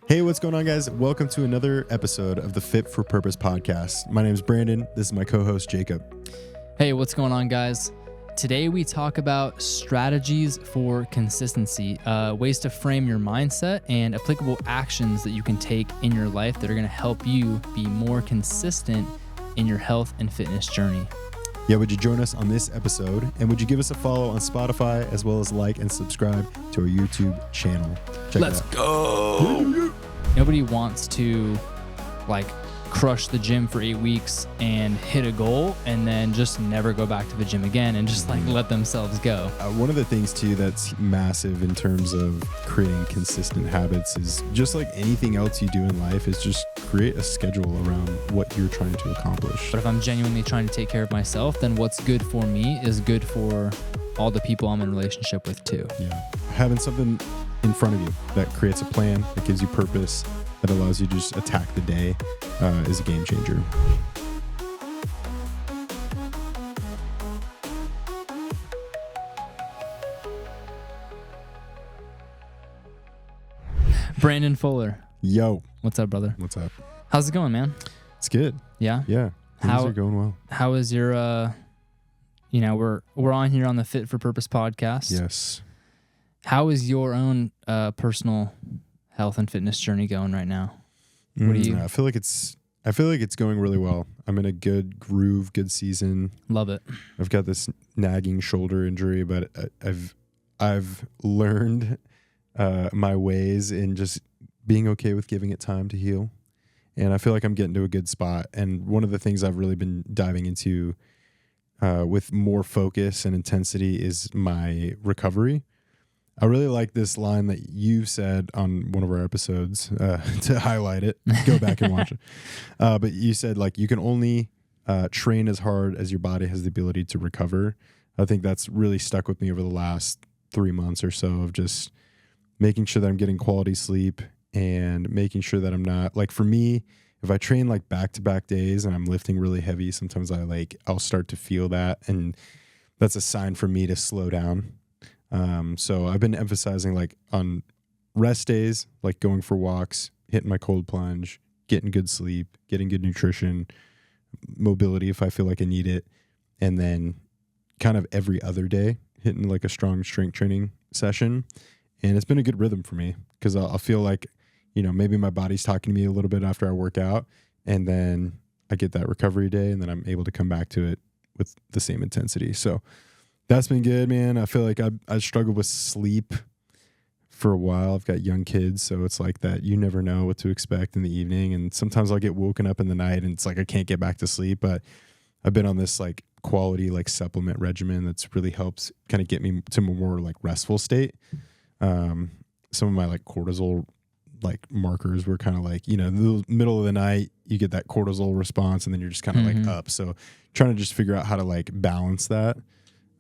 Hey, what's going on, guys? Welcome to another episode of the Fit for Purpose podcast. My name is Brandon. This is my co-host, Jacob. Hey, what's going on, guys? Today we talk about strategies for consistency, ways to frame your mindset, and applicable actions that you can take in your life that are going to help you be more consistent in your health and fitness journey. Yeah, would you join us on this episode? And would you give us a follow on Spotify, as well as like and subscribe to our YouTube channel? Let's go! Nobody wants to crush the gym for 8 weeks and hit a goal and then just never go back to the gym again and just let themselves go. One of the things too that's massive in terms of creating consistent habits is just like anything else you do in life is just create a schedule around what you're trying to accomplish. But if I'm genuinely trying to take care of myself, then what's good for me is good for all the people I'm in a relationship with too. Yeah. Having something in front of you that creates a plan, that gives you purpose, that allows you to just attack the day is a game changer. Brandon Fuller. Yo. What's up, brother? What's up? How's it going, man? It's good. Yeah? Yeah. Things are going well. How is your, we're on here on the Fit for Purpose podcast. Yes. How is your own personal health and fitness journey going right now? What do you? I feel like it's going really well. I'm in a good groove, good season. Love it. I've got this nagging shoulder injury, but I've learned my ways in just being okay with giving it time to heal. And I feel like I'm getting to a good spot. And one of the things I've really been diving into with more focus and intensity is my recovery. I really like this line that you said on one of our episodes to highlight it. Go back and watch it. But you said you can only train as hard as your body has the ability to recover. I think that's really stuck with me over the last 3 months or so of just making sure that I'm getting quality sleep and making sure that I'm not for me, if I train back-to-back days and I'm lifting really heavy, sometimes I'll start to feel that. And that's a sign for me to slow down. So I've been emphasizing on rest days, going for walks, hitting my cold plunge, getting good sleep, getting good nutrition, mobility if I feel like I need it. And then kind of every other day hitting a strong strength training session. And it's been a good rhythm for me because I'll feel maybe my body's talking to me a little bit after I work out, and then I get that recovery day, and then I'm able to come back to it with the same intensity. So that's been good, man. I feel like I struggled with sleep for a while. I've got young kids, so it's that you never know what to expect in the evening. And sometimes I'll get woken up in the night and it's I can't get back to sleep. But I've been on this quality supplement regimen that's really helps kind of get me to a more restful state. Some of my cortisol markers were kind of the middle of the night, you get that cortisol response and then you're just kind of up. So trying to just figure out how to balance that.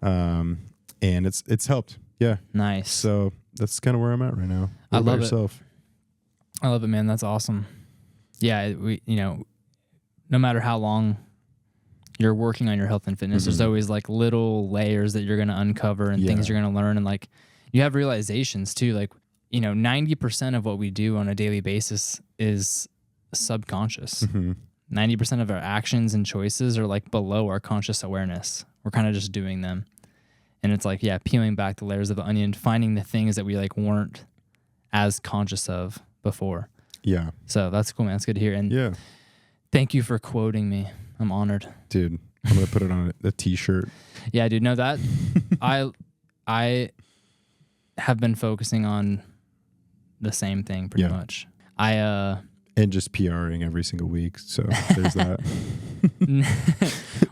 And it's helped. Yeah. Nice. So that's kind of where I'm at right now. I love it. I love it, man. That's awesome. Yeah. No matter how long you're working on your health and fitness, there's always little layers that you're going to uncover and things you're going to learn. And you have realizations too. 90% of what we do on a daily basis is subconscious. 90% of our actions and choices are below our conscious awareness. We're kind of just doing them. And it's peeling back the layers of the onion, finding the things that we weren't as conscious of before. Yeah. So that's cool, man. That's good to hear. And thank you for quoting me. I'm honored. Dude, I'm going to put it on a t-shirt. Yeah, dude. No, that I have been focusing on the same thing pretty much. And just PRing every single week. So there's that.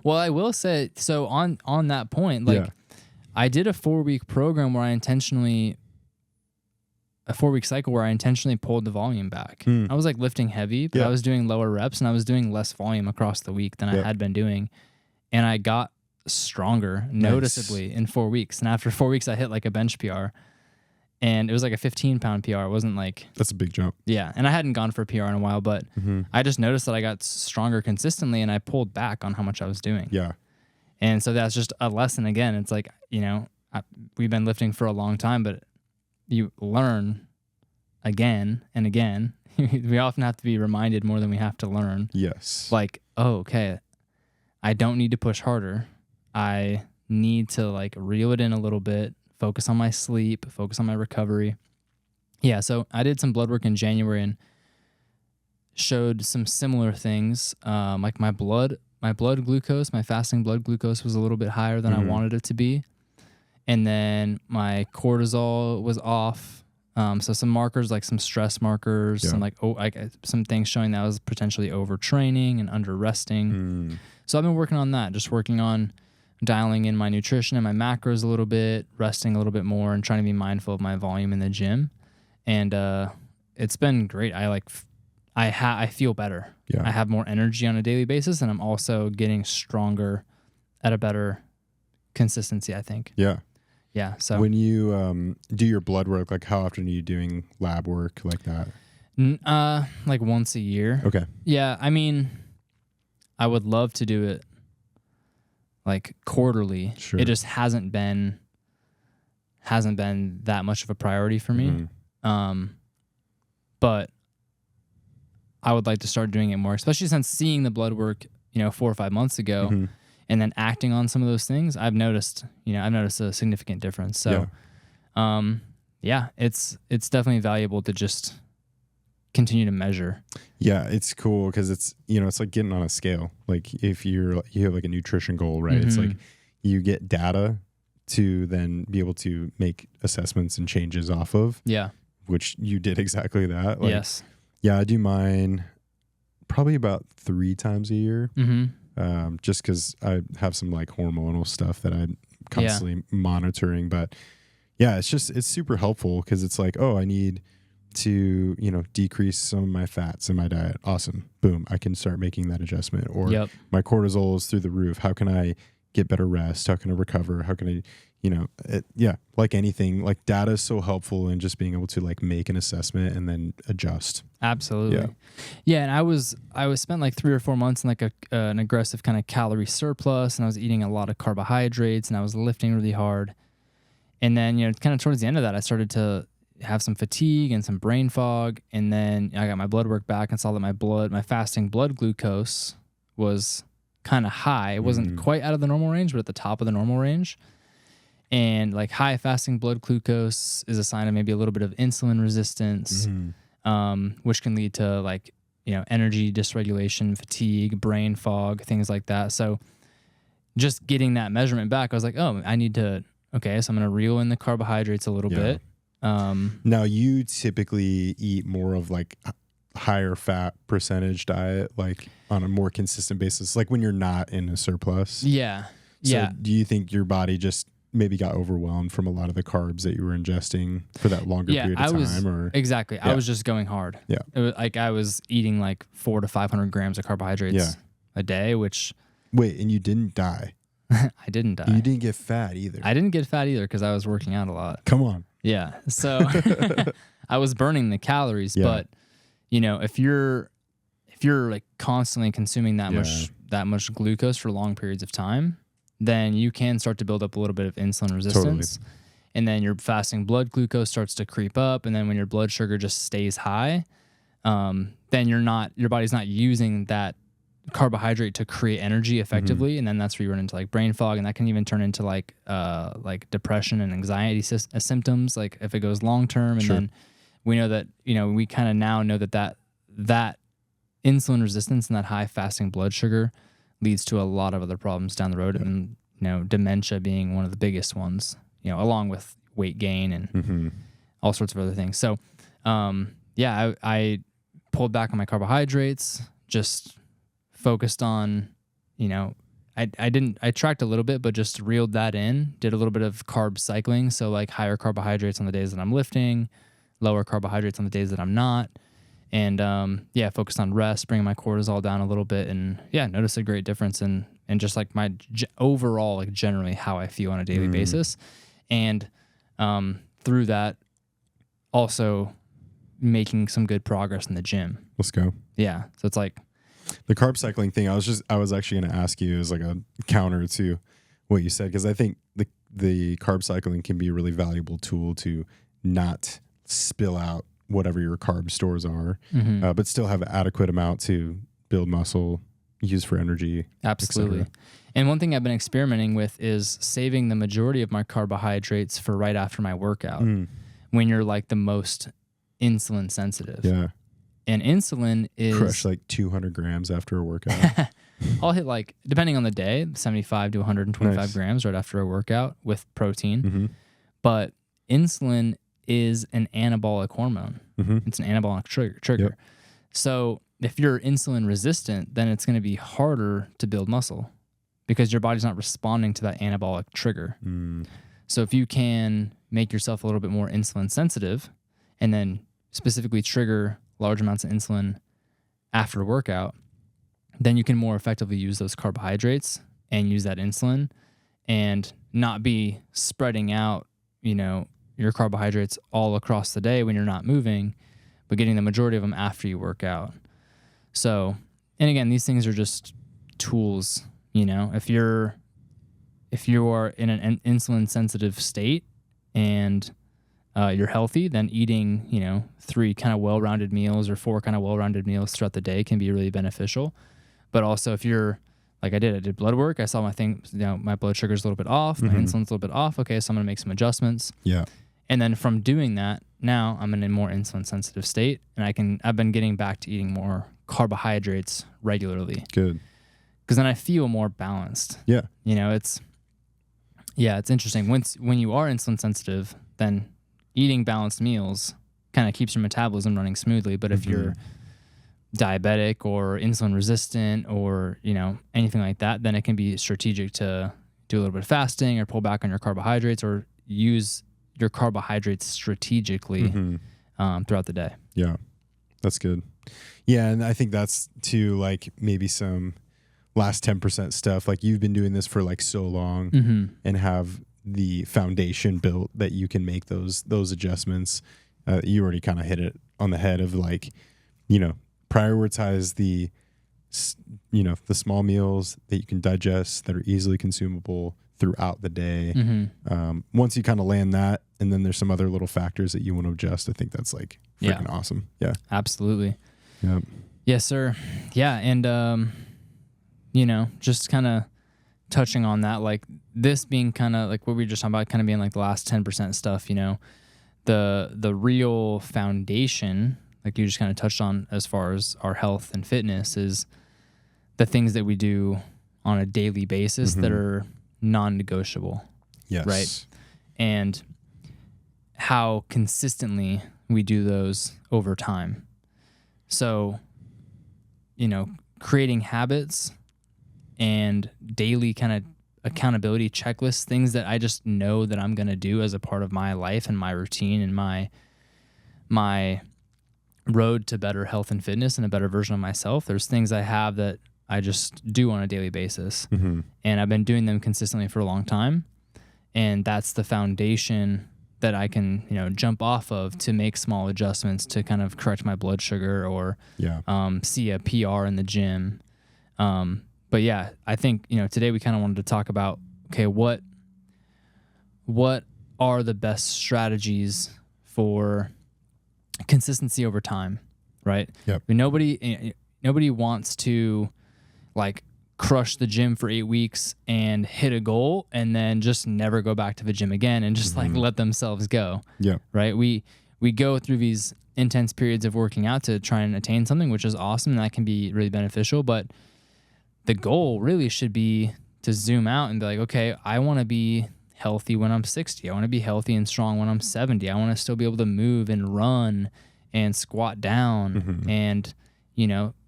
Well, I will say, so on that point, I did a 4-week program where a 4-week cycle where I intentionally pulled the volume back. I was lifting heavy, but I was doing lower reps and I was doing less volume across the week than I had been doing. And I got stronger noticeably in 4 weeks. And after 4 weeks, I hit a bench PR. And it was a 15-pound PR. It wasn't That's a big jump. Yeah. And I hadn't gone for a PR in a while, but I just noticed that I got stronger consistently and I pulled back on how much I was doing. Yeah. And so that's just a lesson again. It's we've been lifting for a long time, but you learn again and again, we often have to be reminded more than we have to learn. Yes. Like, oh, okay, I don't need to push harder. I need to like reel it in a little bit, focus on my sleep, focus on my recovery. Yeah, so I did some blood work in January and showed some similar things. Like my blood glucose, my fasting blood glucose was a little bit higher than I wanted it to be. And then my cortisol was off. So some markers, like some stress markers, some things showing that I was potentially overtraining and under resting. So I've been working on that, just working on dialing in my nutrition and my macros a little bit, resting a little bit more, and trying to be mindful of my volume in the gym. And it's been great. I feel better. Yeah. I have more energy on a daily basis, and I'm also getting stronger at a better consistency, I think. Yeah. Yeah. So when you do your blood work, like how often are you doing lab work like that? Like once a year. Okay. Yeah. I mean, I would love to do it like quarterly. Sure. It just hasn't been that much of a priority for me. But I would like to start doing it more, especially since seeing the blood work, 4 or 5 months ago, and then acting on some of those things. I've noticed a significant difference. So, it's definitely valuable to just continue to measure. Yeah, it's cool because it's it's like getting on a scale. Like if you have like a nutrition goal, right? It's like you get data to then be able to make assessments and changes off of. Yeah. Which you did exactly that. Like, yes. Yeah, I do mine probably about 3 times a year. Just because I have some like hormonal stuff that I'm constantly monitoring. But yeah, it's super helpful because it's like, oh, I need to, decrease some of my fats in my diet. Awesome. Boom. I can start making that adjustment. Or my cortisol is through the roof. How can I get better rest? How can I recover? How can I, like anything, like data is so helpful in just being able to like make an assessment and then adjust. Absolutely. Yeah. And I was spent like 3 or 4 months in like an aggressive kind of calorie surplus, and I was eating a lot of carbohydrates, and I was lifting really hard. And then, kind of towards the end of that, I started to have some fatigue and some brain fog. And then I got my blood work back and saw that my fasting blood glucose was kind of high. It wasn't quite out of the normal range, but at the top of the normal range. And like high fasting blood glucose is a sign of maybe a little bit of insulin resistance, which can lead to like, energy dysregulation, fatigue, brain fog, things like that. So just getting that measurement back, I was like, oh, so I'm going to reel in the carbohydrates a little bit. Now you typically eat more of like higher fat percentage diet, like on a more consistent basis, like when you're not in a surplus. Yeah. So do you think your body just maybe got overwhelmed from a lot of the carbs that you were ingesting for that longer period of time? Exactly. I was just going hard. Yeah. It was like I was eating like 400 to 500 grams of carbohydrates a day, which... Wait, and you didn't die? I didn't die. You didn't get fat either? I didn't get fat either because I was working out a lot. Come on. Yeah. So I was burning the calories, but if you're like constantly consuming that much glucose for long periods of time, then you can start to build up a little bit of insulin resistance. Totally. And then your fasting blood glucose starts to creep up. And then when your blood sugar just stays high, then your body's not using that carbohydrate to create energy effectively. And then that's where you run into like brain fog, and that can even turn into like depression and anxiety symptoms, like if it goes long term. And then we know that, we kind of now know that insulin resistance and that high fasting blood sugar leads to a lot of other problems down the road. And, dementia being one of the biggest ones, along with weight gain and all sorts of other things. So, I pulled back on my carbohydrates, just focused on, I tracked a little bit, but just reeled that in, did a little bit of carb cycling. So like higher carbohydrates on the days that I'm lifting, lower carbohydrates on the days that I'm not. And focused on rest, bringing my cortisol down a little bit, and noticed a great difference in just like my overall, like generally how I feel on a daily basis. And through that, also making some good progress in the gym. Let's go. Yeah. So it's like the carb cycling thing. I was actually going to ask you as like a counter to what you said, because I think the carb cycling can be a really valuable tool to not spill out whatever your carb stores are, Mm-hmm. but still have adequate amount to build muscle, use for energy. Absolutely. And one thing I've been experimenting with is saving the majority of my carbohydrates for right after my workout, when you're like the most insulin sensitive. Yeah. And insulin is Crush like 200 grams after a workout. I'll hit like, depending on the day, 75 to 125 Nice. grams right after a workout with protein. Mm-hmm. But insulin is an anabolic hormone. Mm-hmm. It's an anabolic trigger. Yep. So if you're insulin resistant, then it's going to be harder to build muscle because your body's not responding to that anabolic trigger. So if you can make yourself a little bit more insulin sensitive and then specifically trigger large amounts of insulin after a workout, then you can more effectively use those carbohydrates and use that insulin and not be spreading out, your carbohydrates all across the day when you're not moving, but getting the majority of them after you work out. So, and again, these things are just tools, if you are in an insulin sensitive state and you're healthy, then eating, 3 kind of well-rounded meals or 4 kind of well-rounded meals throughout the day can be really beneficial. But also if you're like I did blood work, I saw my blood sugar's a little bit off, my insulin's a little bit off. Okay, so I'm gonna make some adjustments. Yeah. And then from doing that, now I'm in a more insulin sensitive state and I've been getting back to eating more carbohydrates regularly. Good. Because then I feel more balanced. Yeah. It's interesting. When you are insulin sensitive, then eating balanced meals kind of keeps your metabolism running smoothly. But if you're diabetic or insulin resistant or, anything like that, then it can be strategic to do a little bit of fasting or pull back on your carbohydrates or use your carbohydrates strategically throughout the day. Yeah. That's good. Yeah. And I think that's too, like maybe some last 10% stuff. Like you've been doing this for like so long and have the foundation built that you can make those adjustments. You already kind of hit it on the head of like, prioritize the small meals that you can digest that are easily consumable throughout the day. Once you kind of land that, and then there's some other little factors that you want to adjust, I think that's like freaking awesome. Yeah. Absolutely. Yep. Yes, sir. Yeah. And, just kind of touching on that, like this being kind of like what we were just talking about, kind of being like the last 10% stuff, the real foundation, like you just kind of touched on as far as our health and fitness, is the things that we do on a daily basis that are non-negotiable. Yes. Right. And how consistently we do those over time. So, creating habits and daily kind of accountability checklists, things that I just know that I'm going to do as a part of my life and my routine and my road to better health and fitness and a better version of myself. There's things I have that I just do on a daily basis. And I've been doing them consistently for a long time. And that's the foundation that I can, jump off of to make small adjustments to kind of correct my blood sugar or see a PR in the gym. But yeah, I think, today we kind of wanted to talk about, okay, what are the best strategies for consistency over time, right? Yep. Nobody wants to like crush the gym for 8 weeks and hit a goal and then just never go back to the gym again and just like let themselves go. Yeah. Right. We go through these intense periods of working out to try and attain something, which is awesome. And that can be really beneficial. But the goal really should be to zoom out and be like, okay, I want to be healthy when I'm 60. I want to be healthy and strong when I'm 70. I want to still be able to move and run and squat down and,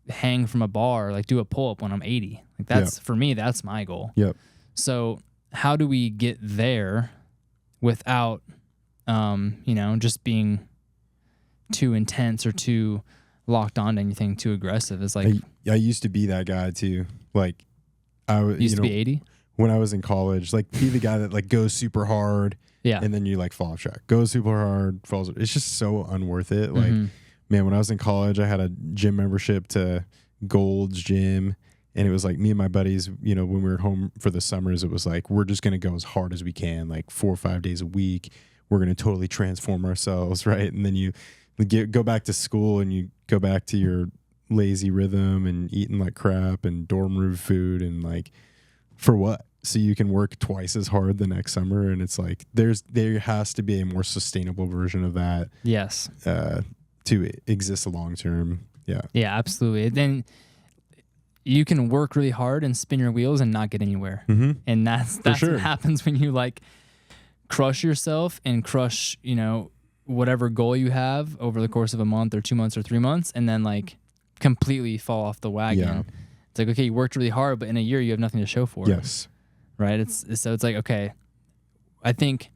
hang from a bar, like do a pull-up when I'm 80. Like that's, for me, that's my goal. Yep. So how do we get there without, just being too intense or too locked on to anything too aggressive? It's like, I used to be that guy too. Like I used to be 80 when I was in college, like be the guy that like goes super hard. Yeah. And then you like fall off track, goes super hard, falls. It's just so unworth it. Like, man, when I was in college, I had a gym membership to Gold's Gym. And it was like me and my buddies, when we were home for the summers, it was like, we're just going to go as hard as we can, like 4 or 5 days a week. We're going to totally transform ourselves. Right. And then go back to school and you go back to your lazy rhythm and eating like crap and dorm room food and like for what? So you can work twice as hard the next summer. And it's like there has to be a more sustainable version of that. Yes. To exist long term. Yeah. Yeah, absolutely. Then you can work really hard and spin your wheels and not get anywhere. Mm-hmm. And that's sure. what happens when you like crush yourself and crush, whatever goal you have over the course of a month or 2 months or 3 months, and then like completely fall off the wagon. Yeah. It's like, okay, you worked really hard, but in a year you have nothing to show for it. Yes. Right? It's like, okay, I think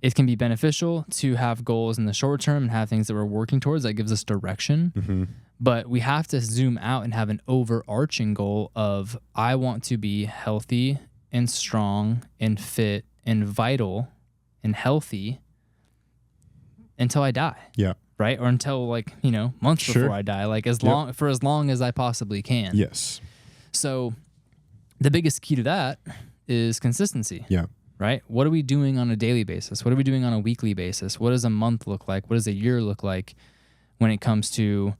it can be beneficial to have goals in the short term and have things that we're working towards that gives us direction. Mm-hmm. But we have to zoom out and have an overarching goal of, I want to be healthy and strong and fit and vital and healthy until I die. Yeah. Right? Or until months Sure. before I die, like as long as I possibly can. Yes. So the biggest key to that is consistency. Yeah. Right? What are we doing on a daily basis? What are we doing on a weekly basis? What does a month look like? What does a year look like when it comes to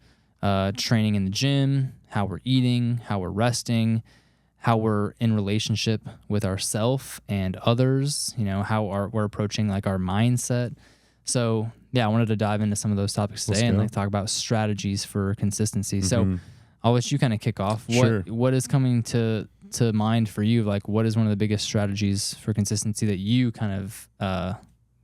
training in the gym, how we're eating, how we're resting, how we're in relationship with ourself and others, how we're approaching like our mindset. So yeah, I wanted to dive into some of those topics today and like talk about strategies for consistency. Mm-hmm. So I'll let you kind of kick off. What is coming to mind for you? Like, what is one of the biggest strategies for consistency that you kind of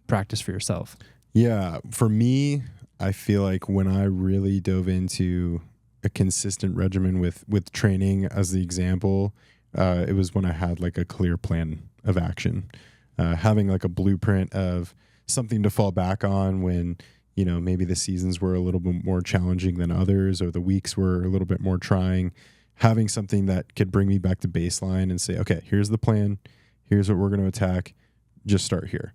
practice for yourself? Yeah, for me, I feel like when I really dove into a consistent regimen with training as the example, it was when I had like a clear plan of action, having like a blueprint of something to fall back on when, maybe the seasons were a little bit more challenging than others, or the weeks were a little bit more trying, having something that could bring me back to baseline and say, okay, here's the plan. Here's what we're going to attack. Just start here.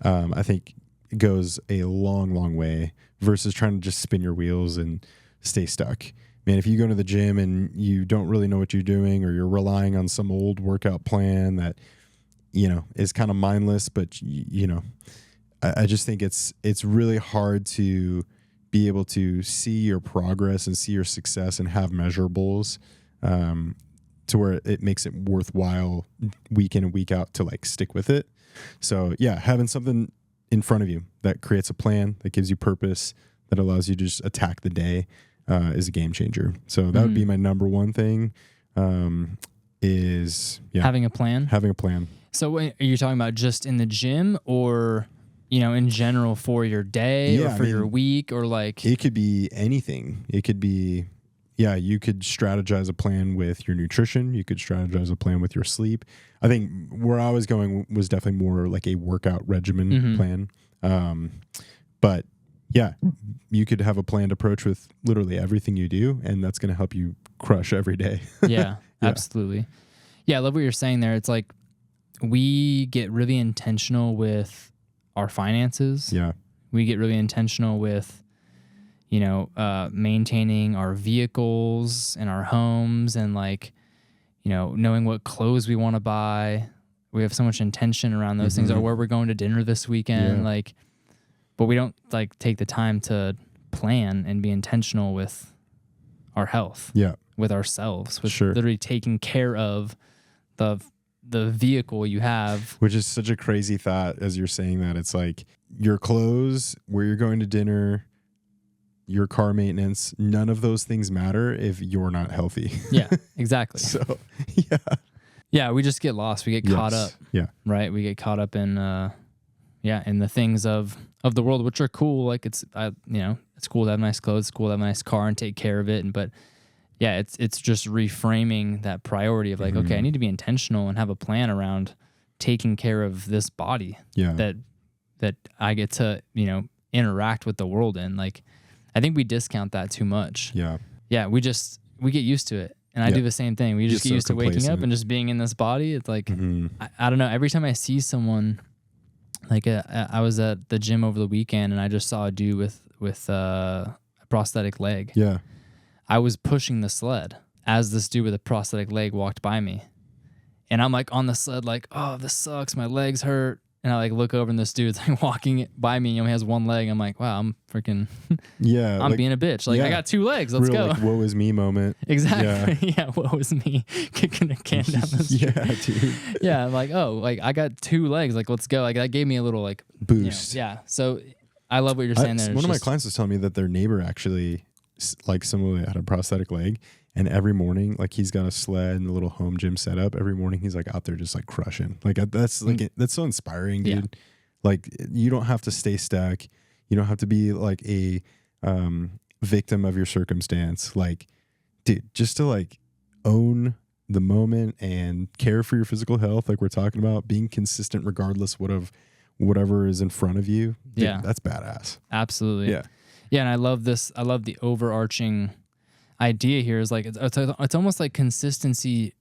I think it goes a long, long way versus trying to just spin your wheels and stay stuck. Man, if you go to the gym and you don't really know what you're doing, or you're relying on some old workout plan that, is kind of mindless, but I just think it's really hard to be able to see your progress and see your success and have measurables, to where it makes it worthwhile week in and week out to like stick with it. So yeah, having something in front of you that creates a plan, that gives you purpose, that allows you to just attack the day, is a game changer. So that would be my number one thing, is having a plan. Having a plan. So are you talking about just in the gym, or in general for your day, or for your week, or like? It could be anything. It could be, you could strategize a plan with your nutrition. You could strategize a plan with your sleep. I think where I was going was definitely more like a workout regimen plan. But yeah, you could have a planned approach with literally everything you do, and that's going to help you crush every day. Yeah, absolutely. Yeah, I love what you're saying there. It's like we get really intentional with our finances. Yeah. We get really intentional with, maintaining our vehicles and our homes, and like, knowing what clothes we want to buy. We have so much intention around those things, or where we're going to dinner this weekend. Like, but we don't like take the time to plan and be intentional with our health. Yeah. With ourselves, with literally taking care of the vehicle you have. Which is such a crazy thought as you're saying that. It's like your clothes, where you're going to dinner, your car maintenance, none of those things matter if you're not healthy. Yeah, exactly. So, yeah. Yeah, we just get lost. We get caught up. Yeah. Right? We get caught up in in the things of the world, which are cool. Like it's cool to have nice clothes, it's cool to have a nice car and take care of it. But yeah, it's just reframing that priority of like, okay, I need to be intentional and have a plan around taking care of this body that I get to, interact with the world in. Like, I think we discount that too much. Yeah. Yeah. We get used to it. And I do the same thing. We just get used to waking up and just being in this body. It's like, I don't know. Every time I see someone, like I was at the gym over the weekend and I just saw a dude with a prosthetic leg. Yeah. I was pushing the sled as this dude with a prosthetic leg walked by me. And I'm like on the sled, like, oh, this sucks. My legs hurt. and I like look over and this dude's like walking by me and he only has one leg. I'm like, wow, I'm freaking, Yeah. I'm being a bitch. Like I got 2 legs. Let's go. Like, woe is me moment. Exactly. Yeah. What was me kicking a can down the street? Yeah, dude. Yeah. I'm like, oh, like I got 2 legs. Like, let's go. Like that gave me a little like boost. Yeah. So I love what you're saying there. One of my clients was telling me that their neighbor actually like similarly had a prosthetic leg. And every morning, like he's got a sled and a little home gym set up. Every morning he's like out there just like crushing. Like that's like that's so inspiring, dude. Yeah. Like you don't have to stay stuck. You don't have to be like a victim of your circumstance. Like, dude, just to like own the moment and care for your physical health, like we're talking about, being consistent regardless of whatever is in front of you. Dude, yeah, that's badass. Absolutely. Yeah. Yeah, and I love this. I love the overarching idea here is like it's almost like consistency.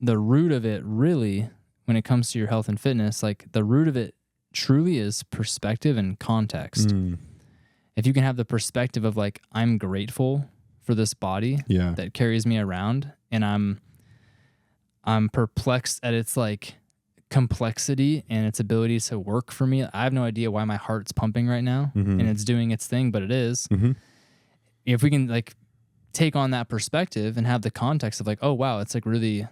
The root of it really, when it comes to your health and fitness, like the root of it truly is perspective and context. If you can have the perspective of like, I'm grateful for this body that carries me around, and I'm perplexed at its like complexity and its ability to work for me. I have no idea why my heart's pumping right now and it's doing its thing, but it is. If we can like take on that perspective and have the context of like, oh wow, it's really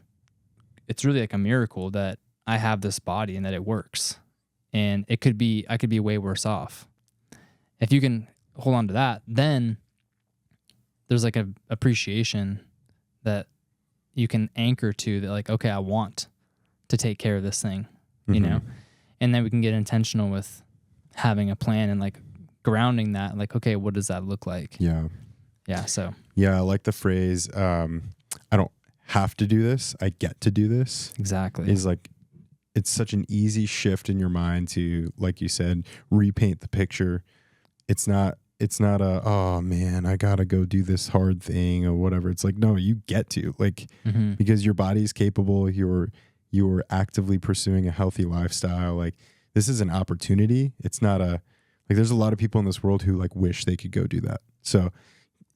like a miracle that I have this body and that it works. And I could be way worse off. If you can hold on to that, then there's like a appreciation that you can anchor to that like, okay, I want to take care of this thing, you know? And then we can get intentional with having a plan and like grounding that, like, okay, what does that look like? Yeah. Yeah. So, yeah, I like the phrase, I don't have to do this, I get to do this. Exactly. Is like, it's such an easy shift in your mind to, like you said, repaint the picture. It's not a, oh man, I gotta go do this hard thing or whatever. It's like, no, you get to, like, because your body's capable, you're actively pursuing a healthy lifestyle. Like, this is an opportunity. It's not like, there's a lot of people in this world who like wish they could go do that. So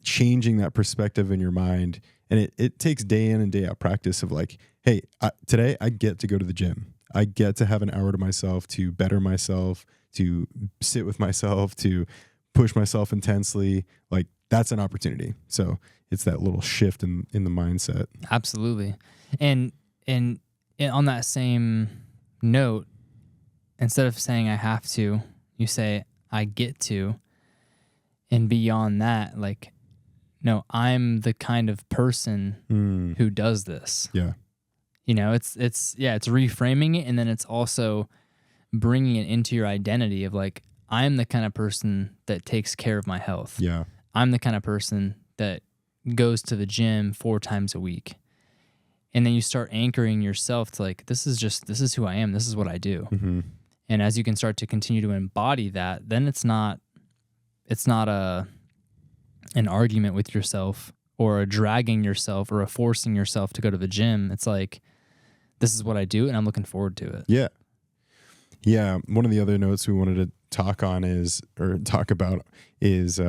changing that perspective in your mind, and it takes day in and day out practice of like, hey, today I get to go to the gym. I get to have an hour to myself to better myself, to sit with myself, to push myself intensely. Like, that's an opportunity. So it's that little shift in the mindset. Absolutely. And on that same note, instead of saying I have to, you say I get to. And beyond that, like, no, I'm the kind of person who does this. Yeah. You know, it's reframing it, and then it's also bringing it into your identity of like, I'm the kind of person that takes care of my health. Yeah. I'm the kind of person that goes to the gym 4 times a week. And then you start anchoring yourself to like, this is who I am. This is what I do. And as you can start to continue to embody that, then it's not an argument with yourself or a dragging yourself or a forcing yourself to go to the gym. It's like, this is what I do and I'm looking forward to it. Yeah. Yeah. One of the other notes we wanted to talk about is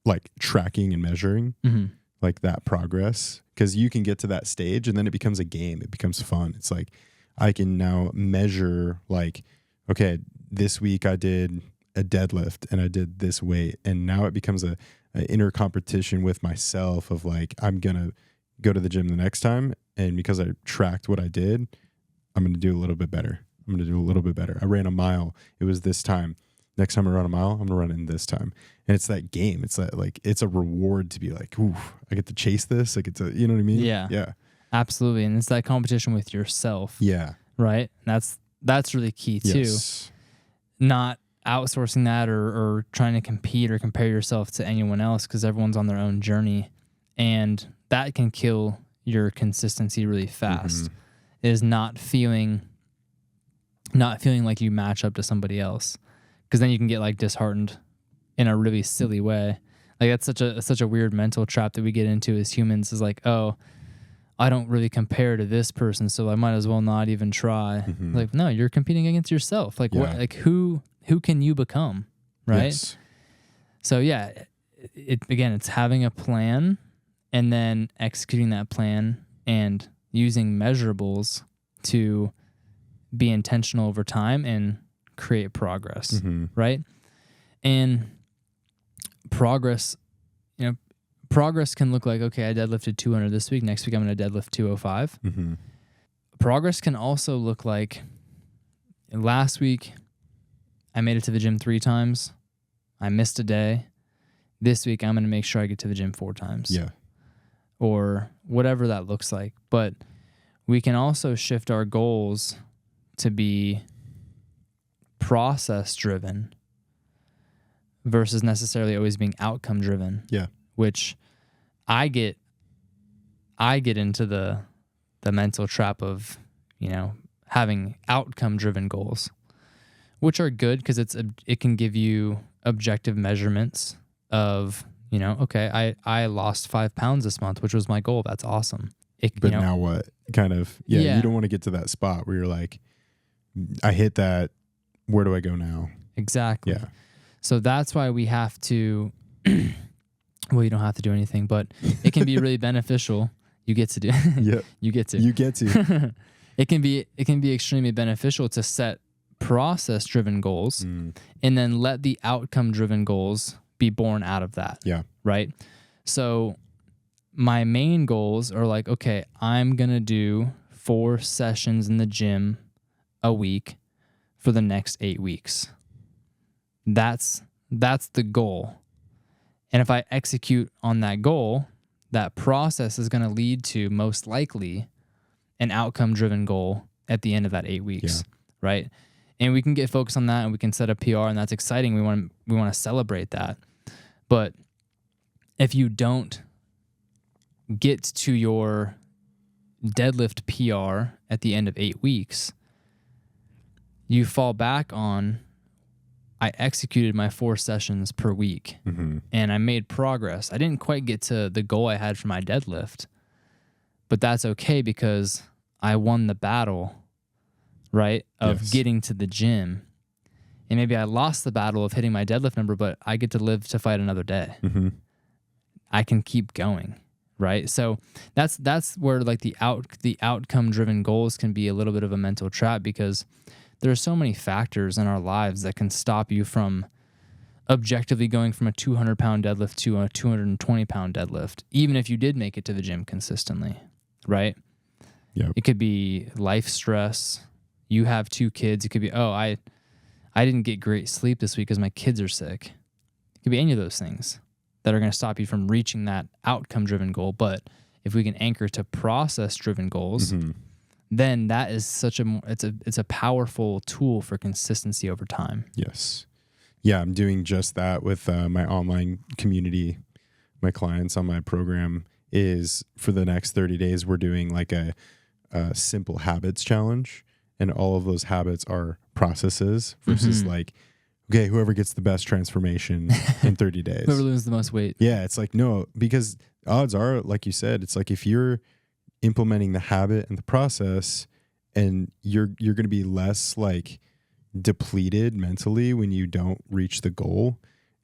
like tracking and measuring like that progress. Because you can get to that stage and then it becomes a game. It becomes fun. It's like, I can now measure like, okay, this week I did a deadlift and I did this weight. And now it becomes an inner competition with myself of like, I'm going to go to the gym the next time. And because I tracked what I did, I'm going to do a little bit better. I ran a mile. It was this time. Next time I run a mile, I'm going to run it in this time. And it's that game. It's that like, it's a reward to be like, ooh, I get to chase this. I get to, you know what I mean? Yeah. Yeah. Absolutely. And it's that competition with yourself. Yeah. Right. That's really key too. Yes. Not outsourcing that or trying to compete or compare yourself to anyone else, because everyone's on their own journey. And that can kill your consistency really fast. Is not feeling like you match up to somebody else. Because then you can get like disheartened in a really silly way. Like that's such a weird mental trap that we get into as humans, is like, oh, I don't really compare to this person, so I might as well not even try. Like, no, you're competing against yourself. Like what, like who can you become? Right. Yes. So yeah, it's having a plan and then executing that plan and using measurables to be intentional over time and create progress, right? And progress, progress can look like, okay, I deadlifted 200 this week. Next week, I'm going to deadlift 205. Progress can also look like, last week, I made it to the gym 3 times. I missed a day. This week, I'm going to make sure I get to the gym 4 times. Yeah. Or whatever that looks like. But we can also shift our goals to be process driven versus necessarily always being outcome driven. Yeah. Which I get into the mental trap of, having outcome driven goals, which are good because it can give you objective measurements of, okay, I lost 5 pounds this month, which was my goal. That's awesome. But now what? Kind of, you don't want to get to that spot where you're like, I hit that. Where do I go now? Exactly. Yeah. So that's why we have to, well, you don't have to do anything, but it can be really beneficial. You get to do. Yeah. You get to. You get to. It can be extremely beneficial to set process driven goals and then let the outcome driven goals be born out of that. Yeah. Right. So my main goals are like, okay, I'm going to do 4 sessions in the gym a week for the next 8 weeks. That's the goal. And if I execute on that goal, that process is going to lead to most likely an outcome driven goal at the end of that 8 weeks. Yeah. Right. And we can get focused on that and we can set a PR, and that's exciting. We want to celebrate that. But if you don't get to your deadlift PR at the end of 8 weeks, you fall back on, I executed my 4 sessions per week and I made progress. I didn't quite get to the goal I had for my deadlift, but that's okay because I won the battle, right, of getting to the gym. And maybe I lost the battle of hitting my deadlift number, but I get to live to fight another day. I can keep going, right? So that's where like the outcome driven goals can be a little bit of a mental trap, because there are so many factors in our lives that can stop you from objectively going from a 200-pound deadlift to a 220-pound deadlift, even if you did make it to the gym consistently, right? Yeah. It could be life stress. You have 2 kids. It could be, I didn't get great sleep this week because my kids are sick. It could be any of those things that are going to stop you from reaching that outcome-driven goal. But if we can anchor to process-driven goals, then that is it's a powerful tool for consistency over time. Yes. Yeah, I'm doing just that with my online community. My clients on my program is for the next 30 days, we're doing like a simple habits challenge. And all of those habits are processes versus like, okay, whoever gets the best transformation in 30 days. Whoever loses the most weight. Yeah, it's like, no, because odds are, like you said, it's like if you're implementing the habit and the process, and you're going to be less like depleted mentally when you don't reach the goal.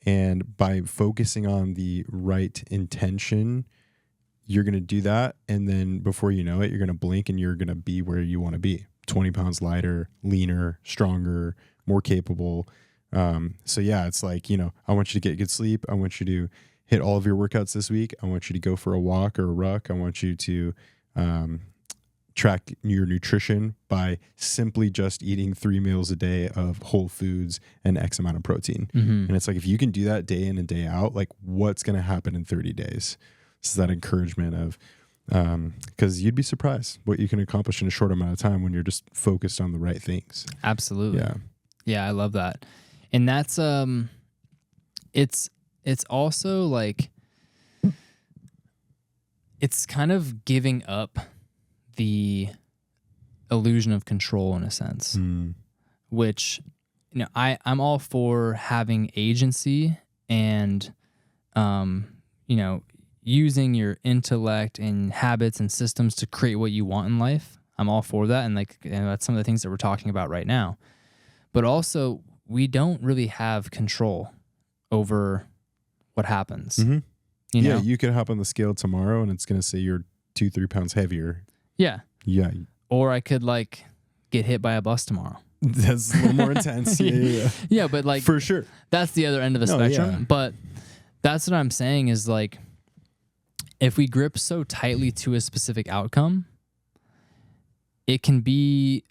And by focusing on the right intention, you're going to do that. And then before you know it, you're going to blink and you're going to be where you want to be. 20 pounds lighter, leaner, stronger, more capable. So yeah, it's like, I want you to get good sleep. I want you to hit all of your workouts this week. I want you to go for a walk or a ruck. I want you to track your nutrition by simply just eating 3 meals a day of whole foods and X amount of protein. And it's like, if you can do that day in and day out, like what's going to happen in 30 days? This is that encouragement of, because you'd be surprised what you can accomplish in a short amount of time when you're just focused on the right things. Absolutely. Yeah, I love that. And that's it's also like, it's kind of giving up the illusion of control in a sense, which, I'm all for having agency and, using your intellect and habits and systems to create what you want in life. I'm all for that. And that's some of the things that we're talking about right now. But also, we don't really have control over what happens. You could hop on the scale tomorrow and it's going to say you're 2-3 pounds heavier. Yeah. Yeah. Or I could get hit by a bus tomorrow. That's a little more intense. Yeah. Yeah, but like For sure. that's the other end of the spectrum. Yeah. But that's what I'm saying is like, if we grip so tightly to a specific outcome, it can be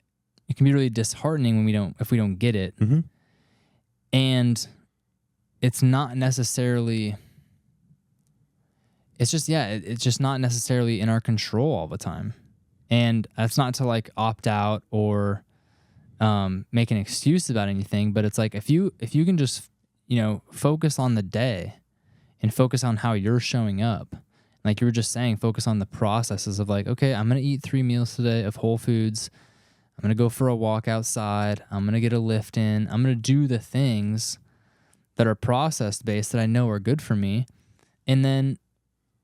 really disheartening if we don't get it. Mm-hmm. And it's not necessarily, it's just not necessarily in our control all the time. And that's not to like opt out or make an excuse about anything, but it's like if you can just, focus on the day and focus on how you're showing up. Like you were just saying, focus on the processes of like, okay, I'm going to eat 3 meals today of whole foods. I'm going to go for a walk outside. I'm going to get a lift in. I'm going to do the things that are process based that I know are good for me. And then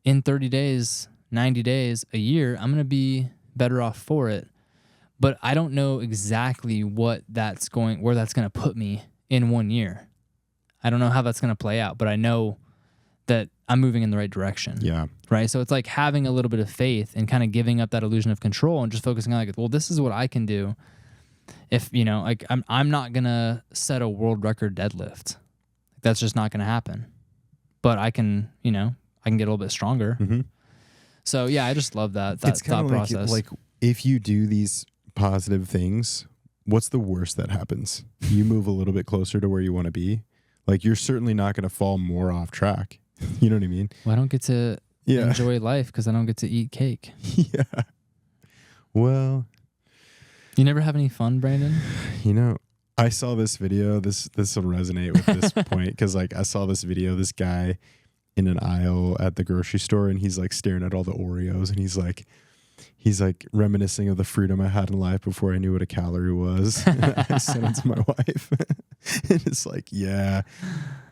in 30 days, 90 days, a year, I'm going to be better off for it. But I don't know exactly where that's going to put me in 1 year. I don't know how that's going to play out, but I know that I'm moving in the right direction. Yeah. Right. So it's like having a little bit of faith and kind of giving up that illusion of control and just focusing on like, well, this is what I can do. If, like I'm not going to set a world record deadlift. That's just not going to happen. But I can, I can get a little bit stronger. Mm-hmm. So yeah, I just love that it's thought process. Like if you do these positive things, what's the worst that happens? You move a little bit closer to where you want to be. Like you're certainly not going to fall more off track. You know what I mean? Well, I don't get to enjoy life because I don't get to eat cake. Yeah. Well, you never have any fun, Brandon? I saw this video. This will resonate with this point because like I saw this video, this guy in an aisle at the grocery store, and he's like staring at all the Oreos, and he's like reminiscing of the freedom I had in life before I knew what a calorie was. I sent it to my wife, and it's like, yeah,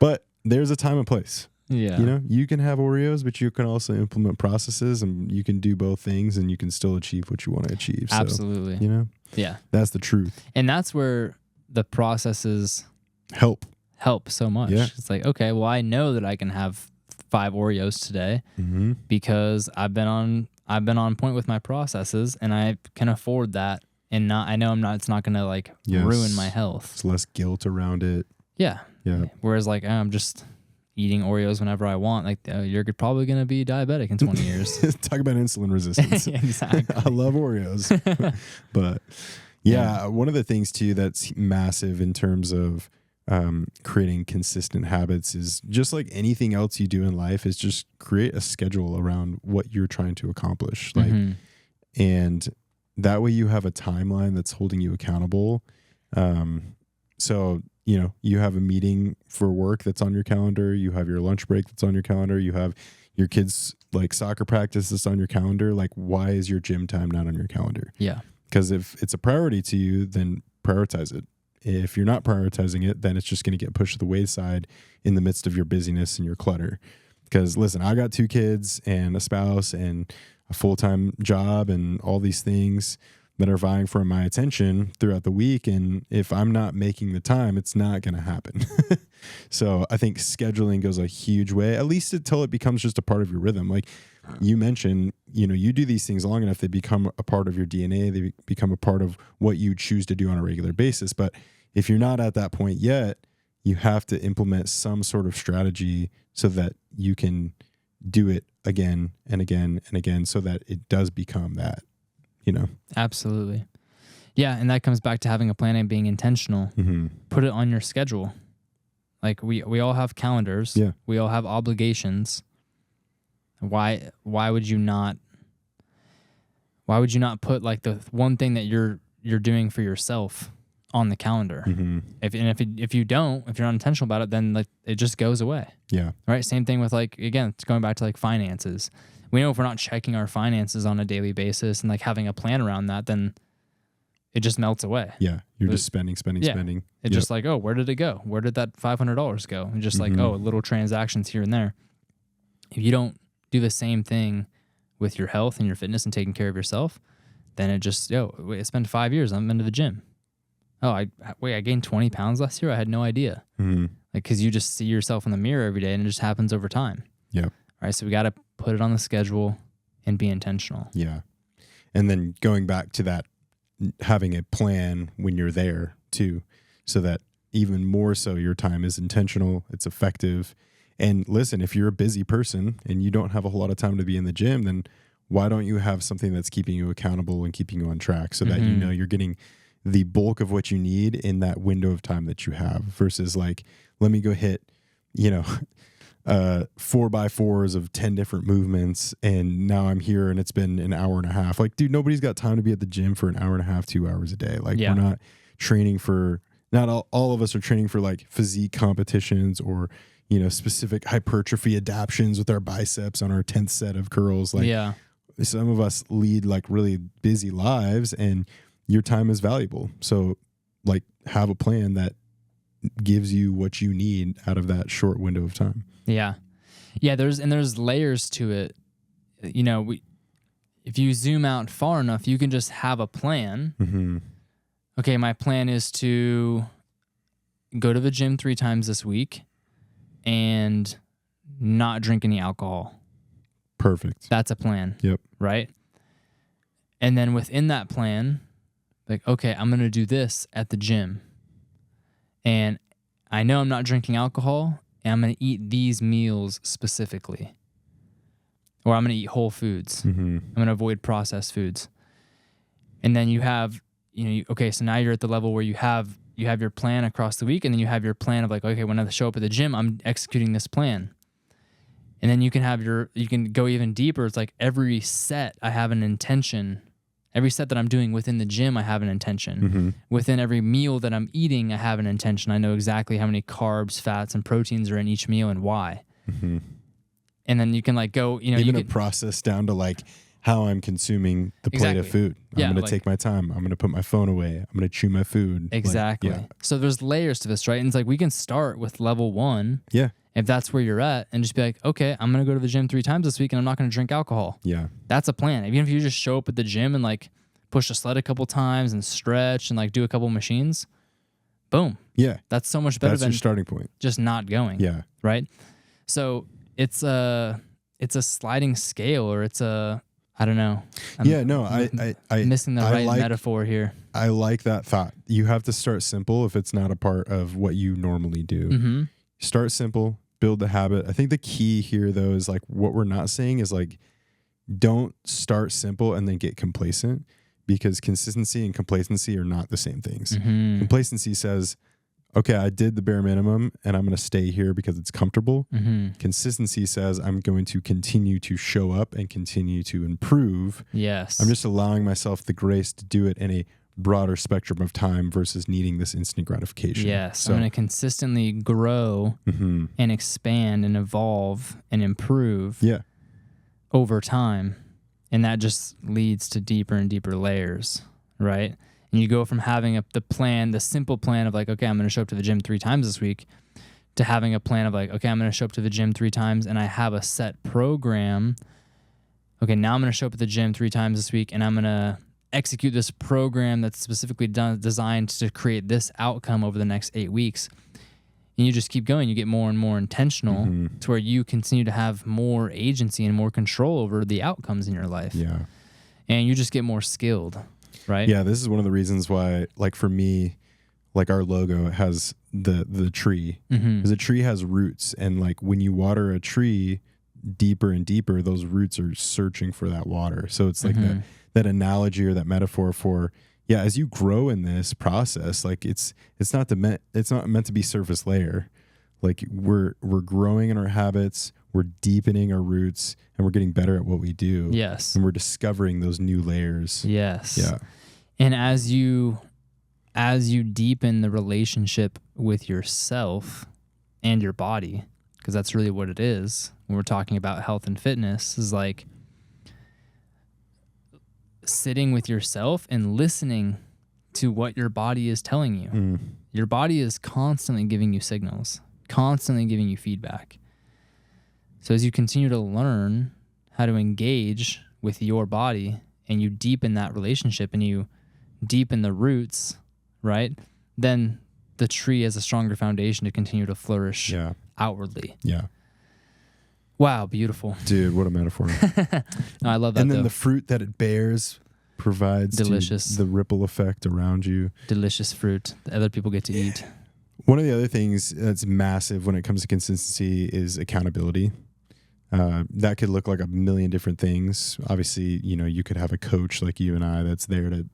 but there's a time and place. Yeah. You can have Oreos, but you can also implement processes, and you can do both things, and you can still achieve what you want to achieve. Absolutely. So, yeah, that's the truth. And that's where the processes help so much. Yeah. It's like, okay, well, I know that I can have 5 Oreos today because I've been on point with my processes, and I can afford that. And it's not going to like ruin my health. It's less guilt around it. Yeah. Yeah. Whereas like, I'm just eating Oreos whenever I want. Like you're probably going to be diabetic in 20 years. Talk about insulin resistance. Exactly. I love Oreos. But yeah, one of the things too that's massive in terms of creating consistent habits is just like anything else you do in life is just create a schedule around what you're trying to accomplish. Like, and that way you have a timeline that's holding you accountable. So, you have a meeting for work that's on your calendar. You have your lunch break that's on your calendar. You have your kids' like soccer practice that's on your calendar. Like, why is your gym time not on your calendar? Yeah. Because if it's a priority to you, then prioritize it. If you're not prioritizing it, then it's just going to get pushed to the wayside in the midst of your busyness and your clutter. Because listen, I got 2 kids and a spouse and a full-time job and all these things that are vying for my attention throughout the week. And if I'm not making the time, it's not going to happen. So I think scheduling goes a huge way, at least until it becomes just a part of your rhythm. Like you mentioned, you do these things long enough, they become a part of your DNA. They become a part of what you choose to do on a regular basis. But if you're not at that point yet, you have to implement some sort of strategy so that you can do it again and again and again so that it does become that. Absolutely. Yeah. And that comes back to having a plan and being intentional. Put it on your schedule. Like we all have calendars. Yeah. We all have obligations. Why would you not put like the one thing that you're doing for yourself on the calendar? If you're not intentional about it, then like it just goes away. Yeah. Right. Same thing with like, again, it's going back to like finances. We know if we're not checking our finances on a daily basis and like having a plan around that, then it just melts away. Yeah. You're just spending. It's just like, oh, where did it go? Where did that $500 go? And just like, oh, little transactions here and there. If you don't do the same thing with your health and your fitness and taking care of yourself, then it just, I spent 5 years, I'm into the gym. Oh, I gained 20 pounds last year. I had no idea. Like, cause you just see yourself in the mirror every day and it just happens over time. Yeah. All right. So we got to put it on the schedule and be intentional. Yeah. And then going back to that having a plan when you're there too, so that even more so your time is intentional, it's effective. And listen, if you're a busy person and you don't have a whole lot of time to be in the gym, then why don't you have something that's keeping you accountable and keeping you on track so that you know you're getting the bulk of what you need in that window of time that you have, versus like, let me go hit, 4x4s of 10 different movements, and now I'm here and it's been an hour and a half. Like, dude, nobody's got time to be at the gym for an hour and a half, 2 hours a day. Like, we're not training for, not all of us are training for like physique competitions or, specific hypertrophy adaptions with our biceps on our 10th set of curls. Like, some of us lead like really busy lives, and your time is valuable. So like, have a plan that gives you what you need out of that short window of time. Yeah. There's layers to it. If you zoom out far enough, you can just have a plan. Mm-hmm. Okay, my plan is to go to the gym 3 times this week and not drink any alcohol. Perfect. That's a plan. Yep. Right? And then within that plan, like, okay, I'm going to do this at the gym. And I know I'm not drinking alcohol, and I'm going to eat these meals specifically. Or I'm going to eat whole foods. Mm-hmm. I'm going to avoid processed foods. And then you have, okay, so now you're at the level where you have your plan across the week, and then you have your plan of like, okay, when I show up at the gym, I'm executing this plan. And then you can go even deeper. It's like every set I have an intention. Every set that I'm doing within the gym, I have an intention. Mm-hmm. Within every meal that I'm eating, I have an intention. I know exactly how many carbs, fats, and proteins are in each meal and why. Mm-hmm. And then you can like go, even a process down to like how I'm consuming the plate of food. I'm going to take my time. I'm going to put my phone away. I'm going to chew my food. Exactly. Like, So there's layers to this, right? And it's like we can start with level 1. Yeah. If that's where you're at, and just be like, okay, I'm going to go to the gym 3 times this week, and I'm not going to drink alcohol. Yeah. That's a plan. Even if you just show up at the gym and like push a sled a couple times and stretch and like do a couple machines, boom. Yeah. That's so much better than your starting point. Just not going. Yeah. Right? So it's a sliding scale, or it's I don't know. I'm missing the right metaphor here. I like that thought. You have to start simple if it's not a part of what you normally do. Mm-hmm. Start simple, build the habit. I think the key here though is like, what we're not saying is like, don't start simple and then get complacent, because consistency and complacency are not the same things. Mm-hmm. Complacency says, okay, I did the bare minimum and I'm going to stay here because it's comfortable. Mm-hmm. Consistency says I'm going to continue to show up and continue to improve. Yes. I'm just allowing myself the grace to do it in a broader spectrum of time versus needing this instant gratification. Yes. So, I'm going to consistently grow mm-hmm. and expand and evolve and improve over time. And that just leads to deeper and deeper layers, right? And you go from having the simple plan of like, okay, I'm going to show up to the gym 3 times this week, to having a plan of like, okay, I'm going to show up to the gym 3 times and I have a set program. Okay, now I'm going to show up at the gym 3 times this week and I'm going to execute this program that's specifically designed to create this outcome over the next 8 weeks. And you just keep going. You get more and more intentional mm-hmm. to where you continue to have more agency and more control over the outcomes in your life. Yeah. And you just get more skilled, right? Yeah, this is one of the reasons why, like for me, like our logo has the tree. Mm-hmm. Because a tree has roots. And like when you water a tree deeper and deeper, those roots are searching for that water. So it's like mm-hmm. that analogy or that metaphor for, yeah, as you grow in this process, like it's not meant to be surface layer. Like we're growing in our habits, we're deepening our roots, and we're getting better at what we do. Yes. And we're discovering those new layers. Yes. Yeah. And as you deepen the relationship with yourself and your body, because that's really what it is when we're talking about health and fitness, is like sitting with yourself and listening to what your body is telling you. Mm. Your body is constantly giving you signals, constantly giving you feedback. So as you continue to learn how to engage with your body and you deepen that relationship and you deepen the roots, right? Then the tree has a stronger foundation to continue to flourish outwardly. Yeah. Wow, beautiful. Dude, what a metaphor. No, I love that. And then the fruit that it bears provides delicious, to the ripple effect around you. Delicious fruit that other people get to eat. One of the other things that's massive when it comes to consistency is accountability. That could look like a million different things. Obviously, you could have a coach like you and I that's there to,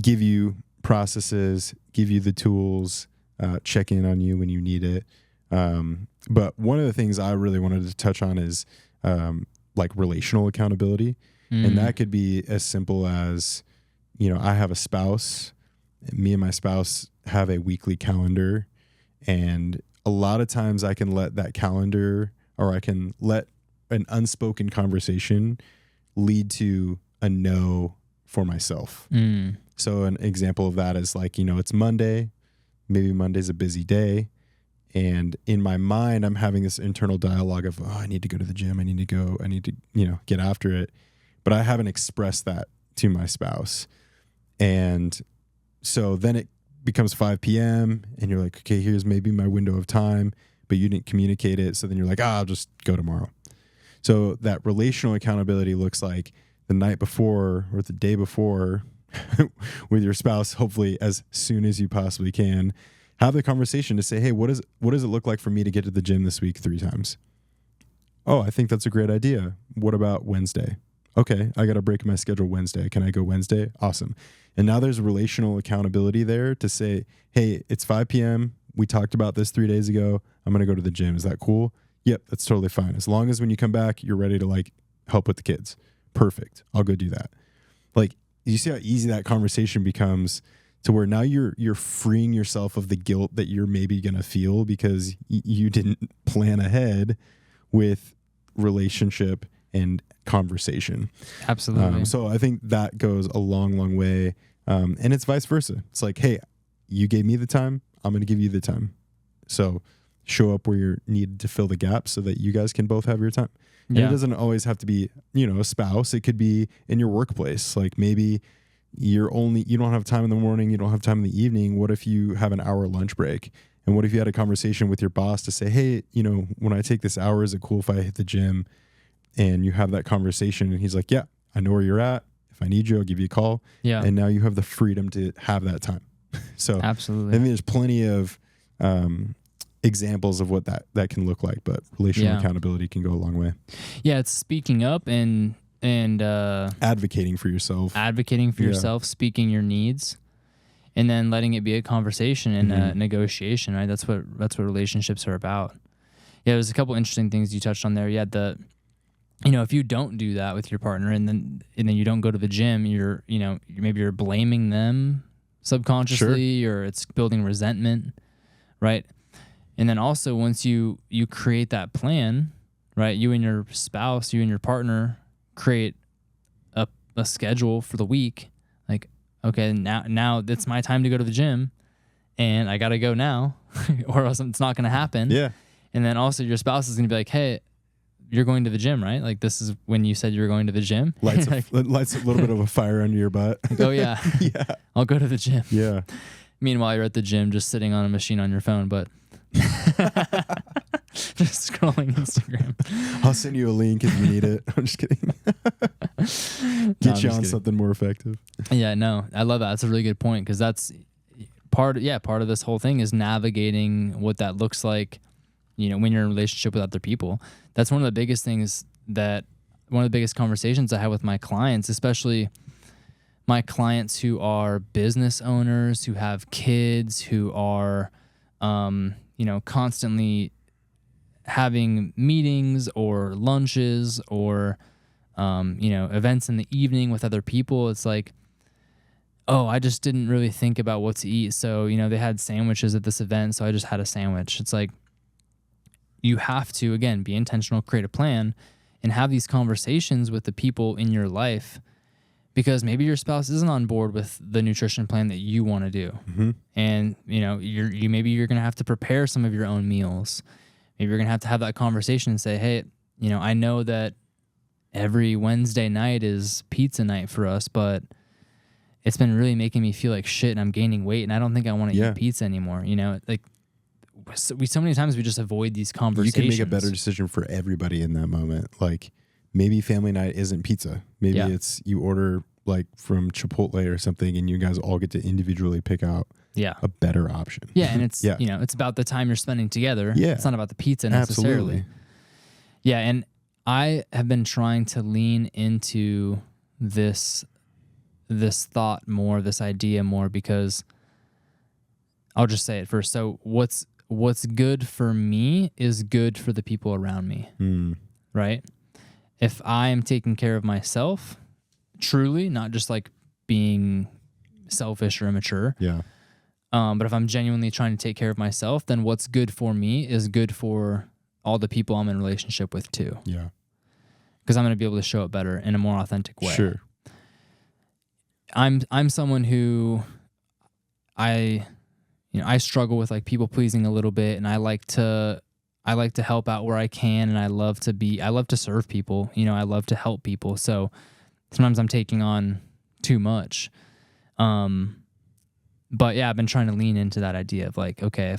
give you processes, give you the tools, check in on you when you need it. But one of the things I really wanted to touch on is like relational accountability. And that could be as simple as, I have a spouse, me and my spouse have a weekly calendar, and a lot of times I can let that calendar, or I can let an unspoken conversation lead to a no for myself. So an example of that is like, it's Monday, maybe Monday's a busy day. And in my mind, I'm having this internal dialogue of, I need to go to the gym. I need to, get after it. But I haven't expressed that to my spouse. And so then it becomes 5 p.m. and you're like, okay, here's maybe my window of time, but you didn't communicate it. So then you're like, I'll just go tomorrow. So that relational accountability looks like the night before or the day before with your spouse, hopefully as soon as you possibly can, have the conversation to say, hey, what does it look like for me to get to the gym this week 3 times? Oh, I think that's a great idea. What about Wednesday? Okay, I got to break my schedule Wednesday. Can I go Wednesday? Awesome. And now there's relational accountability there to say, hey, it's 5 p.m. We talked about this 3 days ago. I'm going to go to the gym. Is that cool? Yep, that's totally fine. As long as when you come back, you're ready to help with the kids. Perfect. I'll go do that. You see how easy that conversation becomes to where now you're freeing yourself of the guilt that you're maybe going to feel because you didn't plan ahead with relationship and conversation. Absolutely. So I think that goes a long, long way. And it's vice versa. It's like, hey, you gave me the time. I'm going to give you the time. So show up where you're needed to fill the gap so that you guys can both have your time. And it doesn't always have to be, a spouse. It could be in your workplace. Like maybe you don't have time in the morning. You don't have time in the evening. What if you have an hour lunch break? And what if you had a conversation with your boss to say, hey, when I take this hour, is it cool if I hit the gym? And you have that conversation and he's like, yeah, I know where you're at. If I need you, I'll give you a call. Yeah. And now you have the freedom to have that time. So absolutely. I mean, there's plenty of examples of what that can look like, but relational accountability can go a long way. Yeah. It's speaking up and advocating for yourself, speaking your needs, and then letting it be a conversation and a negotiation, right? That's what relationships are about. Yeah. There's a couple interesting things you touched on there. Yeah. If you don't do that with your partner and then you don't go to the gym, maybe you're blaming them subconsciously, or it's building resentment, right? And then also once you create that plan, right, you and your spouse, you and your partner create a schedule for the week. Like, okay, now it's my time to go to the gym and I got to go now or else it's not going to happen. Yeah. And then also your spouse is going to be like, hey, you're going to the gym, right? Like this is when you said you were going to the gym. Lights a little bit of a fire under your butt. Oh yeah. Yeah. I'll go to the gym. Yeah. Meanwhile, you're at the gym just sitting on a machine on your phone, but just scrolling Instagram. I'll send you a link if you need it. I'm just kidding. Get you on something more effective. Yeah, no, I love that. That's a really good point because that's part of this whole thing is navigating what that looks like, when you're in a relationship with other people. That's one of the biggest conversations I have with my clients, especially my clients who are business owners, who have kids, who are, constantly having meetings or lunches or, events in the evening with other people. It's like, oh, I just didn't really think about what to eat. So, they had sandwiches at this event, so I just had a sandwich. It's like, you have to, again, be intentional, create a plan, and have these conversations with the people in your life, because maybe your spouse isn't on board with the nutrition plan that you want to do. Mm-hmm. And, maybe you're going to have to prepare some of your own meals. Maybe you're going to have that conversation and say, hey, I know that every Wednesday night is pizza night for us, but it's been really making me feel like shit and I'm gaining weight and I don't think I want to eat pizza anymore. So many times we just avoid these conversations. You can make a better decision for everybody in that moment. Like maybe family night isn't pizza. Maybe it's you order like from Chipotle or something, and you guys all get to individually pick out a better option. Yeah, and it's it's about the time you're spending together. Yeah. It's not about the pizza necessarily. Absolutely. Yeah, and I have been trying to lean into this thought more, this idea more, because I'll just say it first. So what's good for me is good for the people around me. Right? If I am taking care of myself, truly, not just like being selfish or immature. Yeah. But if I'm genuinely trying to take care of myself, then what's good for me is good for all the people I'm in relationship with too. Yeah. Because I'm going to be able to show it better in a more authentic way. Sure. I'm someone who I struggle with like people pleasing a little bit, and I like to help out where I can, and I love to serve people. I love to help people. So sometimes I'm taking on too much. But yeah, I've been trying to lean into that idea of like, okay,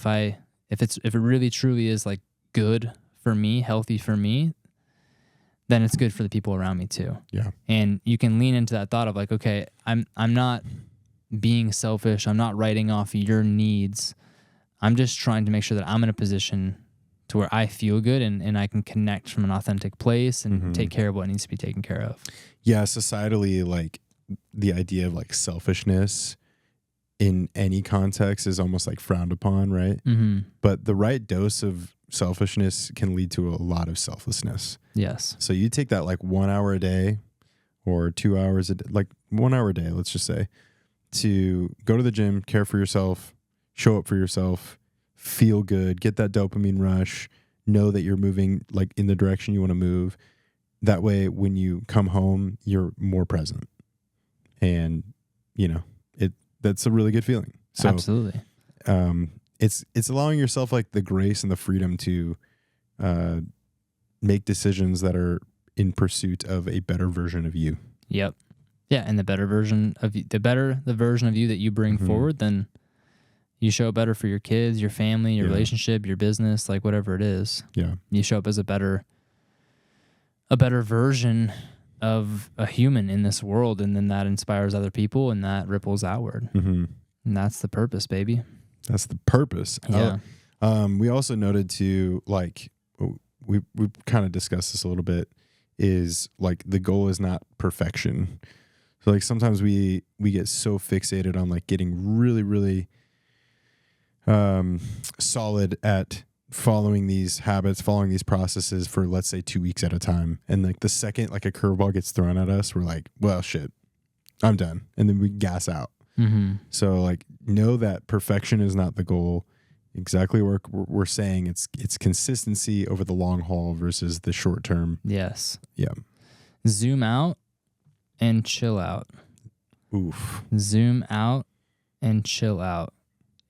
if it really truly is like good for me, healthy for me, then it's good for the people around me too. Yeah. And you can lean into that thought of like, okay, I'm not being selfish. I'm not writing off your needs. I'm just trying to make sure that I'm in a position to where I feel good and I can connect from an authentic place and take care of what needs to be taken care of. Yeah, societally, like the idea of like selfishness in any context is almost like frowned upon, right? Mm-hmm. But the right dose of selfishness can lead to a lot of selflessness. Yes. So you take that like 1 hour a day or 2 hours a day, like 1 hour a day, let's just say, to go to the gym, care for yourself, show up for yourself, feel good, get that dopamine rush, know that you're moving like in the direction you want to move. That way, when you come home, you're more present. And, that's a really good feeling. So, absolutely. It's allowing yourself like the grace and the freedom to make decisions that are in pursuit of a better version of you. Yep. Yeah, and the better version of you, the version of you that you bring forward, then you show up better for your kids, your family, your relationship, your business, like whatever it is. Yeah. You show up as a better version of a human in this world, and then that inspires other people and that ripples outward. And that's the purpose, baby. That's the purpose. Yeah. We also noted to like, we kind of discussed this a little bit, is like the goal is not perfection. So like sometimes we get so fixated on like getting really, really solid at following these habits, following these processes for, let's say, 2 weeks at a time. And like the second like a curveball gets thrown at us, we're like, well, shit, I'm done. And then we gas out. So like know that perfection is not the goal. Exactly what we're saying. It's consistency over the long haul versus the short term. Yes. Yeah. Zoom out and chill out. Oof. Zoom out and chill out.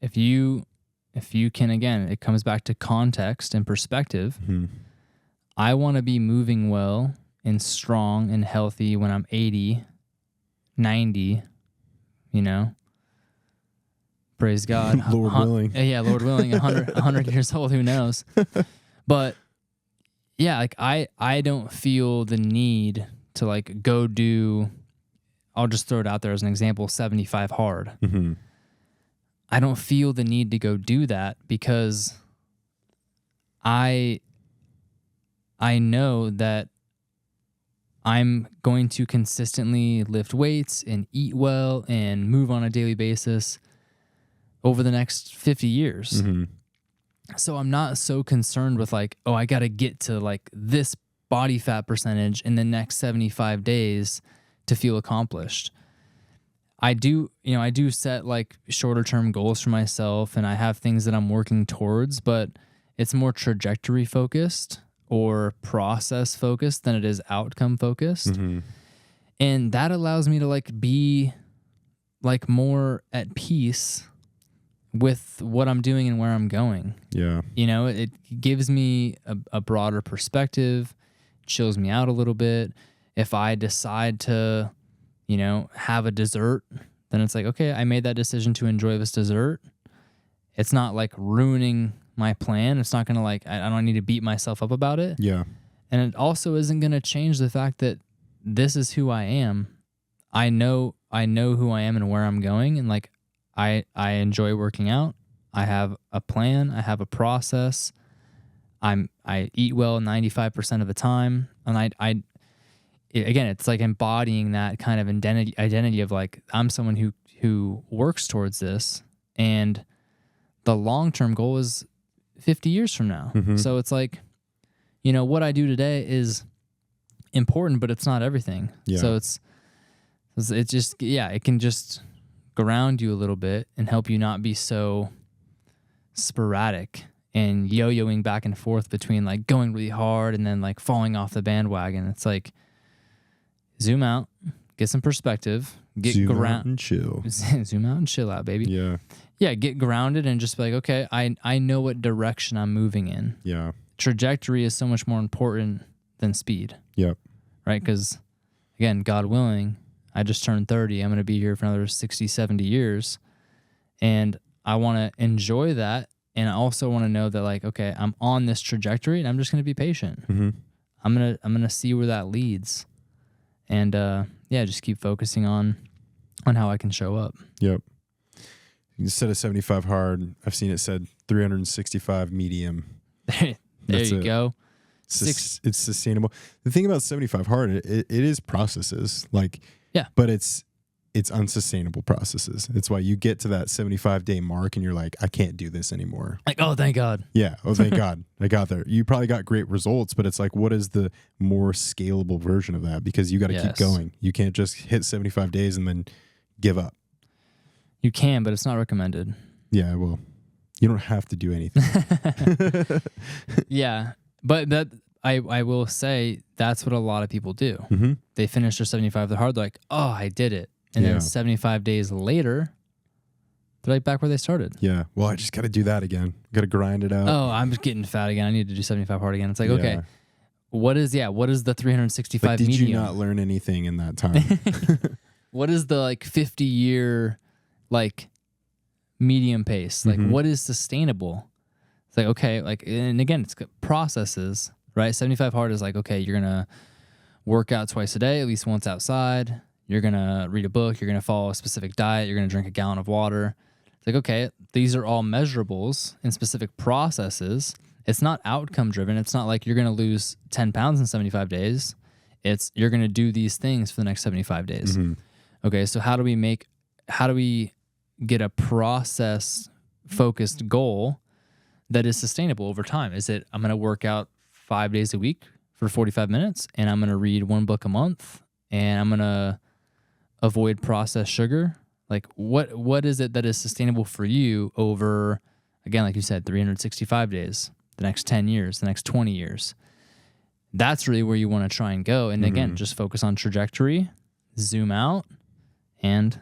If you can, again, it comes back to context and perspective. I want to be moving well and strong and healthy when I'm 80, 90, praise God. Lord willing. Yeah, Lord willing, 100 years old, who knows? But yeah, like I don't feel the need to like go do, I'll just throw it out there as an example, 75 hard. I don't feel the need to go do that because I know that I'm going to consistently lift weights and eat well and move on a daily basis over the next 50 years. So I'm not so concerned with like, oh, I got to get to like this body fat percentage in the next 75 days to feel accomplished. I do set like shorter term goals for myself, and I have things that I'm working towards, but it's more trajectory focused or process focused than it is outcome focused. And that allows me to like be like more at peace with what I'm doing and where I'm going. Yeah. It gives me a broader perspective, chills me out a little bit. If I decide to, have a dessert, then it's like, okay, I made that decision to enjoy this dessert. It's not like ruining my plan. It's not going to like, I don't need to beat myself up about it. Yeah. And it also isn't going to change the fact that this is who I am. I know who I am and where I'm going. And like, I enjoy working out. I have a plan. I have a process. I eat well 95% of the time. And again, it's like embodying that kind of identity of like, I'm someone who works towards this. And the long-term goal is 50 years from now. Mm-hmm. So it's like, you know, what I do today is important, but it's not everything. Yeah. So it's just, yeah, it can just ground you a little bit and help you not be so sporadic and yo-yoing back and forth between like going really hard and then like falling off the bandwagon. It's like, zoom out, get some perspective, zoom out and chill. Zoom out and chill out, baby. Yeah. Yeah, get grounded and just be like, okay, I know what direction I'm moving in. Yeah. Trajectory is so much more important than speed. Yep. Right? Because, again, God willing, I just turned 30. I'm going to be here for another 60, 70 years. And I want to enjoy that. And I also want to know that, like, okay, I'm on this trajectory and I'm just going to be patient. Mm-hmm. I'm gonna see where that leads. And, yeah, just keep focusing on how I can show up. Yep. Instead of 75 hard, I've seen it said 365 medium. There you go. It's sustainable. The thing about 75 hard, it is processes, like, yeah, but it's unsustainable processes. It's why you get to that 75-day mark and you're like, I can't do this anymore. Like, oh, thank God. Yeah. Oh, thank God. I got there. You probably got great results, but it's like, what is the more scalable version of that? Because you got to keep going. You can't just hit 75 days and then give up. You can, but it's not recommended. Yeah, well, you don't have to do anything. Yeah, but that I will say that's what a lot of people do. Mm-hmm. They finish their 75 the hard, they're like, oh, I did it. And then 75 days later, they're like back where they started. Yeah, well, I just got to do that again. Got to grind it out. Oh, I'm just getting fat again. I need to do 75 hard again. It's like, okay, what is the 365 like, did medium? you not learn anything in that time? What is the like 50-year like medium pace? Like, what is sustainable? It's like, okay, like, and again, it's processes, right? 75 hard is like, okay, you're gonna work out twice a day, at least once outside. You're gonna read a book. You're gonna follow a specific diet. You're gonna drink a gallon of water. It's like, okay, these are all measurables in specific processes. It's not outcome driven. It's not like you're gonna lose 10 pounds in 75 days. It's you're gonna do these things for the next 75 days. Mm-hmm. Okay, so how do we get a process-focused goal that is sustainable over time? Is it, I'm going to work out 5 days a week for 45 minutes, and I'm going to read one book a month, and I'm going to avoid processed sugar? Like, what is it that is sustainable for you over, again, like you said, 365 days, the next 10 years, the next 20 years? That's really where you want to try and go. And again, just focus on trajectory, zoom out, and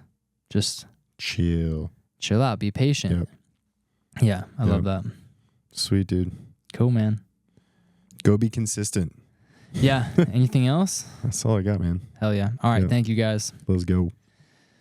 just chill out, be patient. Yep. Yeah, I love that. Sweet, dude. Cool, man. Go be consistent. Yeah. Anything else? That's all I got, man. Hell yeah. All right. Thank you, guys. Let's go.